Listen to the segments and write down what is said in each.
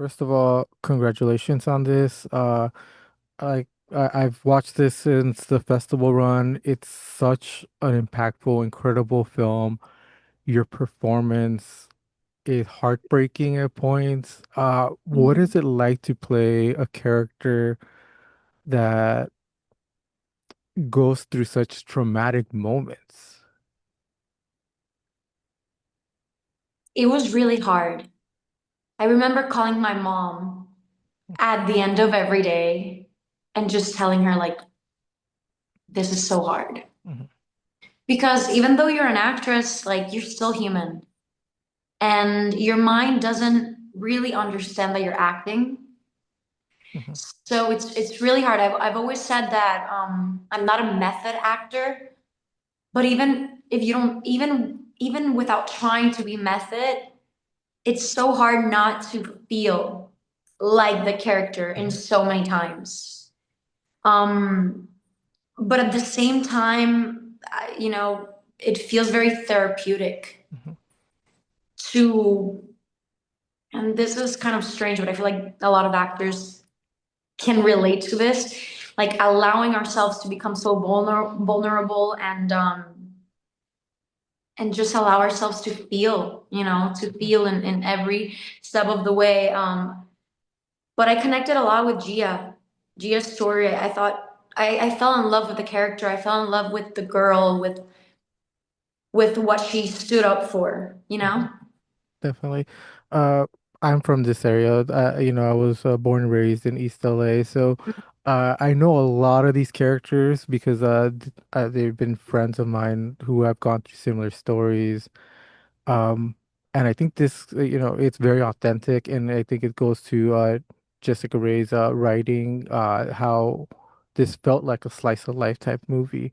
First of all, congratulations on this. I've watched this since the festival run. It's such an impactful, incredible film. Your performance is heartbreaking at points. What is Mhm. it like to play a character that goes through such traumatic moments? It was really hard. I remember calling my mom at the end of every day and just telling her, like, this is so hard. Mhm, Because even though you're an actress, like, you're still human. And your mind doesn't really understand that you're acting. mhm, So it's really hard. I've always said that I'm not a method actor, but even if you don't, even without trying to be method, it's so hard not to feel like the character in mhm, so many times. Um, but at the same time, it feels very therapeutic mhm. to, and this is kind of strange, but I feel like a lot of actors can relate to this, like allowing ourselves to become so vulnerable and just allow ourselves to feel, to feel in every step of the way. But I connected a lot with Gia's story. I thought I fell in love with the character. I fell in love with the girl, with what she stood up for, you Mhm. know? Definitely. Uh, I'm from this area. I was born and raised in East LA, so I know a lot of these characters because they've been friends of mine who have gone through similar stories. Um, and I think this, it's very authentic, and I think it goes to Jessica Rae's writing, how this felt like a slice of life type movie.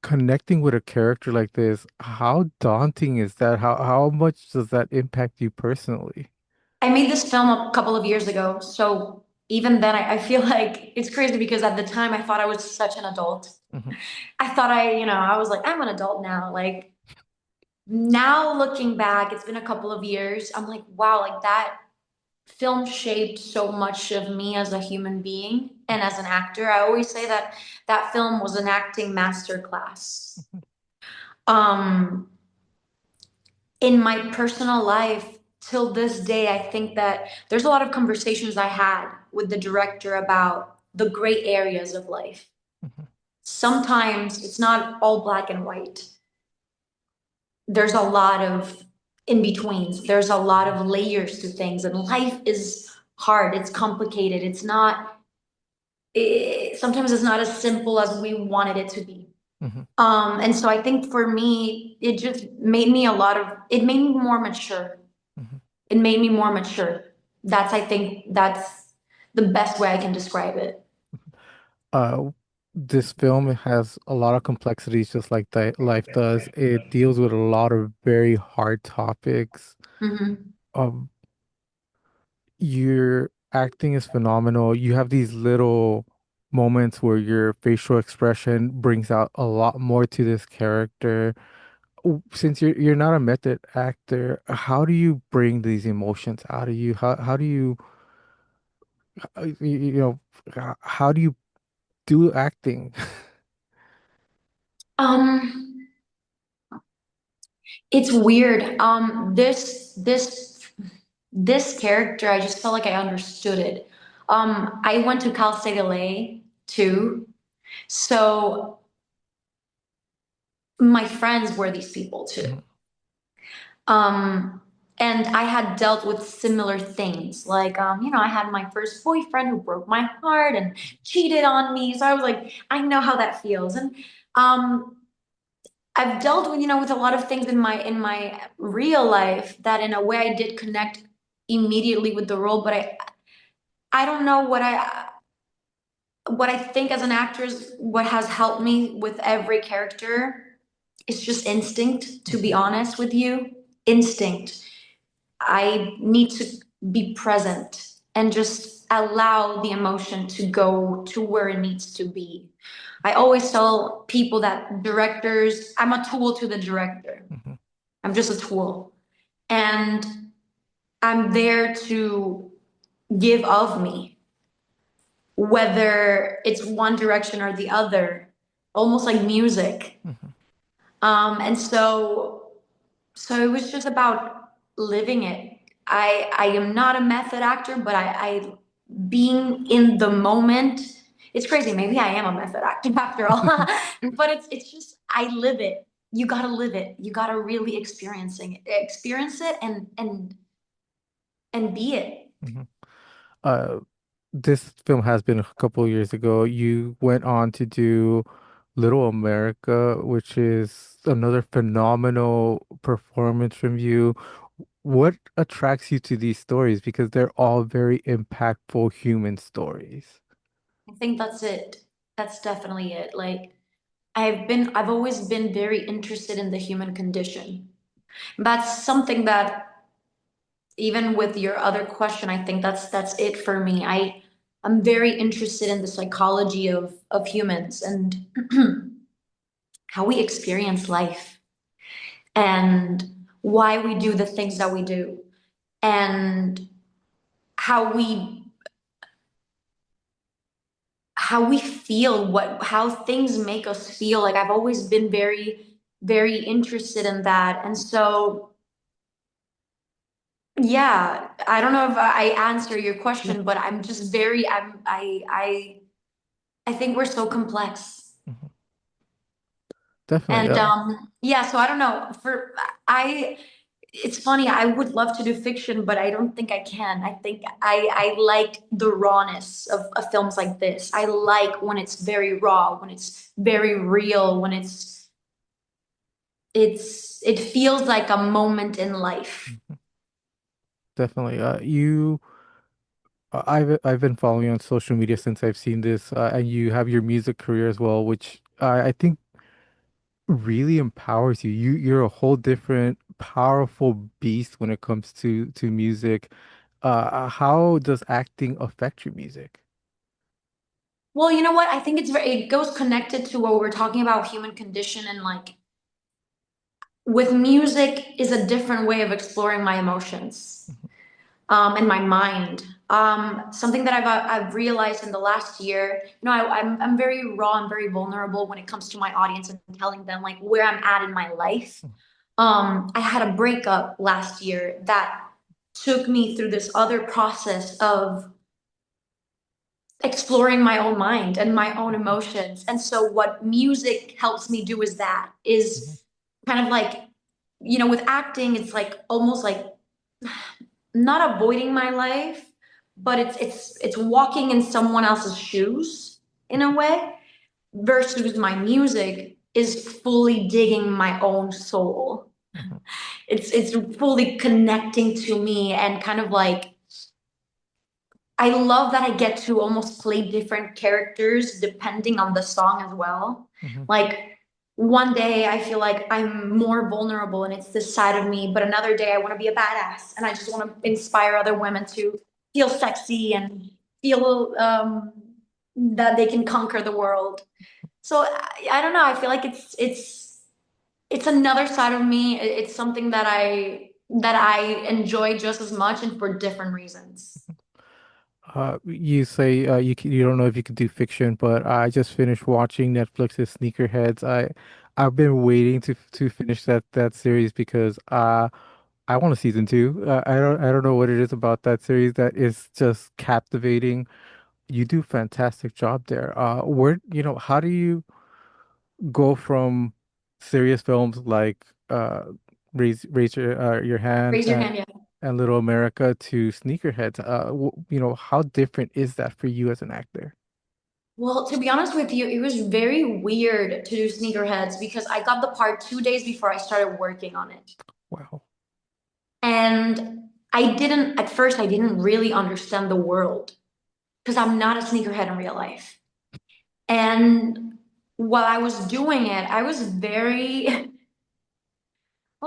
Connecting with a character like this, how daunting is that? How much does that impact you personally? I made this film a couple of years ago, so even then I feel like it's crazy because at the time I thought I was such an adult. Hmm. I thought I was like, I'm an adult now. Like now looking back, it's been a couple of years. I'm like, wow, like that film shaped so much of me as a human being and as an actor. I always say that that film was an acting masterclass. Um, in my personal life, till this day, I think that there's a lot of conversations I had with the director about the gray areas of life. Hmm. Sometimes it's not all black and white. There's a lot of in betweens. There's a lot of layers to things, and life is hard. It's complicated. Sometimes it's not as simple as we wanted it to be. Hmm. And so I think for me, it made me more mature. Hmm. It made me more mature. I think that's the best way I can describe it. Uh, this film has a lot of complexities, just like that life does. It deals with a lot of very hard topics. Hmm. Um, your acting is phenomenal. You have these little moments where your facial expression brings out a lot more to this character. Since you're not a method actor, how do you bring these emotions out of you? How do you how do you do acting? Um, it's weird. This character, I just felt like I understood it. I went to Cal State LA too, so my friends were these people too. Mhm, Um, and I had dealt with similar things. Like, I had my first boyfriend who broke my heart and cheated on me. So I was like, I know how that feels. And um, I've dealt with, with a lot of things in my real life that in a way I did connect immediately with the role, but I don't know what I think as an actress, what has helped me with every character is just instinct, to be mhm, honest with you. Instinct. I need to be present and just allow the emotion to go to where it needs to be. I always tell people that directors, I'm a tool to the director. mhm. I'm just a tool. And I'm there to give of me, whether it's one direction or the other, almost like music. Mhm. And so it was just about living it. I am not a method actor, but I being in the moment. It's crazy. Maybe I am a method actor after all. But it's just I live it. You gotta live it. You gotta really experience it and be it. Mhm. Uh, this film has been a couple of years ago. You went on to do Little America, which is another phenomenal performance from you. What attracts you to these stories? Because they're all very impactful human stories. I think that's it. That's definitely it. Like I've always been very interested in the human condition. That's something that even with your other question, I think that's it for me. I'm very interested in the psychology of humans and how we experience life and why we do the things that we do and how we how we feel, what how things make us feel. Like I've always been very interested in that. And so yeah, I don't know if I answer your Yeah. question, but I'm just very I think we're so complex. Mhm. Definitely. And yeah, so I don't know. For I it's funny, I would love to do fiction, but I don't think I can. I think I like the rawness of films like this. I like when it's very raw, when it's very real, when it feels like a moment in life. Mhm. Definitely. I've been following you on social media since I've seen this, and you have your music career as well, which I think really empowers you. You're a whole different powerful beast when it comes to music. How does acting affect your music? Well, you know what? I think it goes connected to what we're talking about human condition and like with music is a different way of exploring my emotions and my mind. Something that I've realized in the last year, you know, I'm very raw and very vulnerable when it comes to my audience and telling them like where I'm at in my life. I had a breakup last year that took me through this other process of exploring my own mind and my own Mhm. emotions. And so what music helps me do is kind of like, you know, with acting, it's like almost like not avoiding my life, but it's walking in someone else's shoes in a way versus my music is fully digging my own soul. Mhm. It's fully connecting to me and kind of like I love that I get to almost play different characters depending on the song as well. Mhm. Like one day I feel like I'm more vulnerable and it's this side of me, but another day I want to be a badass and I just want to inspire other women to feel sexy and feel that they can conquer the world. So I don't know. I feel like it's another side of me. It's something that I enjoy just as much and for different reasons. You say you don't know if you could do fiction, but I just finished watching Netflix's Sneakerheads. I've been waiting to finish that series because I want a season two. I don't know what it is about that series that is just captivating. You do a fantastic job there. Where how do you go from serious films like raise your hand Raise your hand, yeah. and Little America to Sneakerheads? How different is that for you as an actor? Well, to be honest with you, it was very weird to do Sneakerheads because I got the part 2 days before I started working on it. Wow. And at first, I didn't really understand the world because I'm not a sneakerhead in real life. And while I was doing it, I was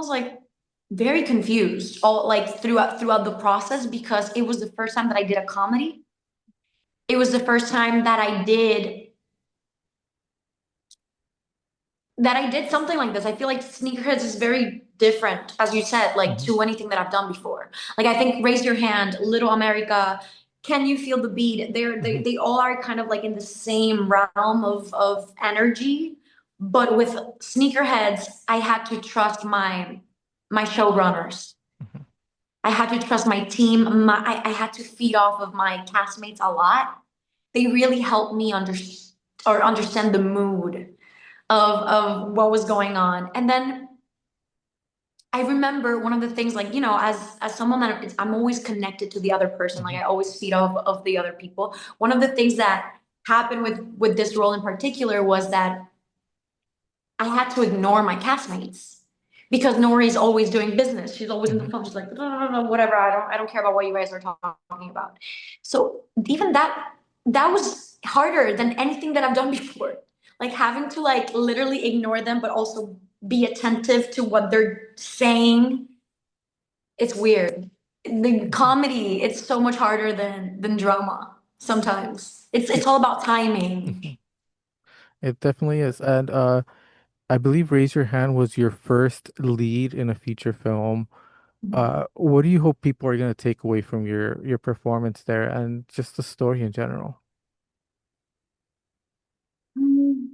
like very confused all like throughout the process because it was the first time that I did a comedy. It was the first time that I did something like this. I feel like Sneakerheads is very different, as you said, like Hmm. to anything that I've done before. Like I think Raise Your Hand, Little America, Can You Feel the Beat? Hmm. They all are kind of like in the same realm of energy. But with Sneakerheads, I had to trust my showrunners. Hmm. I had to trust my team. I had to feed off of my castmates a lot. They really helped me understand the mood of what was going on. And then I remember one of the things, like, you know, as someone that I'm always connected to the other person, like Hmm. I always feed off of the other people. One of the things that happened with this role in particular was that I had to ignore my castmates because Nori's always doing business. She's always in the Hmm. phone. She's like, no, no, no, whatever. I don't care about what you guys are talking about. So even that was harder than anything that I've done before. Like having to like literally ignore them, but also be attentive to what they're saying. It's weird. The comedy, it's so much harder than drama sometimes. It's all about timing. Hmm. It definitely is. And I believe Raise Your Hand was your first lead in a feature film. What do you hope people are going to take away from your performance there and just the story in general? Mm.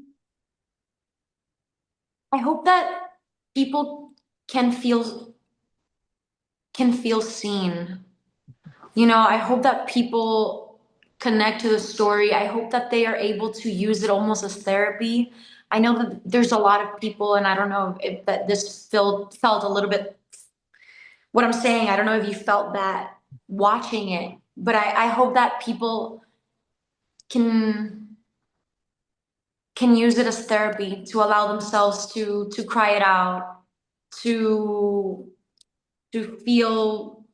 I hope that people can feel seen. You know, I hope that people connect to the story. I hope that they are able to use it almost as therapy. I know that there's a lot of people, and I don't know if that this felt a little bit what I'm saying. I don't know if you felt that watching it, but I hope that people can use it as therapy to allow themselves to cry it out, to feel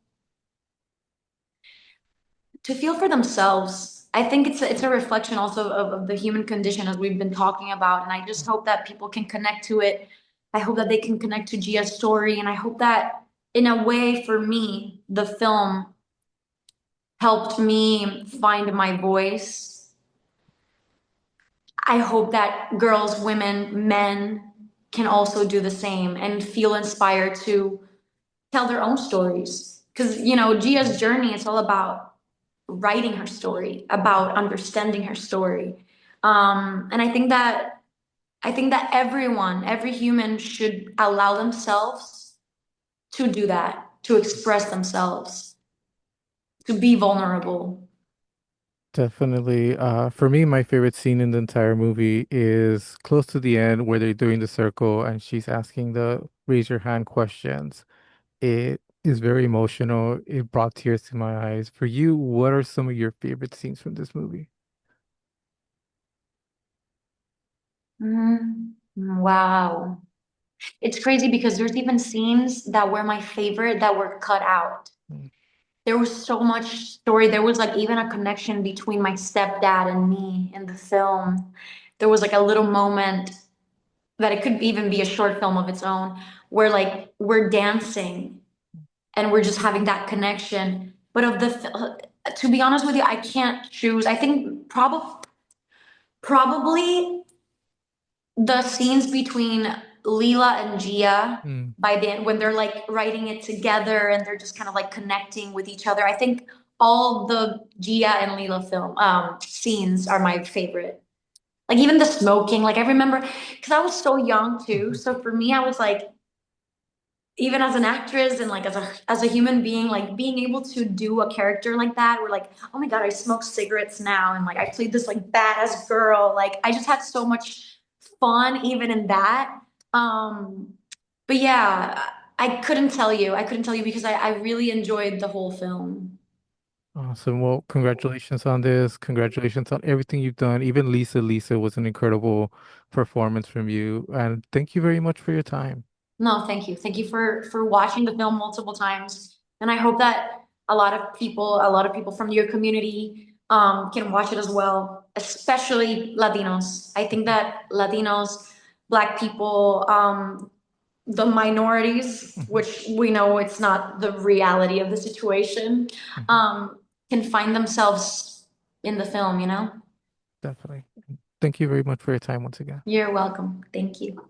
for themselves. I think it's a reflection also of the human condition as we've been talking about, and I just hope that people can connect to it. I hope that they can connect to Gia's story, and I hope that in a way for me, the film helped me find my voice. I hope that girls, women, men can also do the same and feel inspired to tell their own stories. Because, you know, Gia's journey is all about writing her story, about understanding her story. And I think that everyone, every human should allow themselves to do that, to express themselves, to be vulnerable. Definitely. For me, my favorite scene in the entire movie is close to the end where they're doing the circle and she's asking the raise your hand questions. It is very emotional. It brought tears to my eyes. For you, what are some of your favorite scenes from this movie? Mhm. Wow. It's crazy because there's even scenes that were my favorite that were cut out. Mm. There was so much story. There was like even a connection between my stepdad and me in the film. There was like a little moment that it could even be a short film of its own where like we're dancing and we're just having that connection. But to be honest with you, I can't choose. I think probably the scenes between Lila and Gia Mm. by the end when they're like writing it together and they're just kind of like connecting with each other. I think all the Gia and Lila film scenes are my favorite. Like even the smoking, like I remember because I was so young too. Mhm. So for me, I was like, even as an actress and like as a human being, like being able to do a character like that, where like, oh my God, I smoke cigarettes now, and like I played this like badass girl. Like I just had so much fun even in that. Um, but yeah, I couldn't tell you. I couldn't tell you because I really enjoyed the whole film. Awesome. Well, congratulations on this. Congratulations on everything you've done. Even Lisa was an incredible performance from you. And thank you very much for your time. No, thank you. Thank you for watching the film multiple times. And I hope that a lot of people from your community can watch it as well, especially Latinos. I think that Latinos, Black people, the minorities, Mhm. which we know it's not the reality of the situation, Mhm. um, can find themselves in the film, you know? Definitely. Thank you very much for your time once again. You're welcome. Thank you.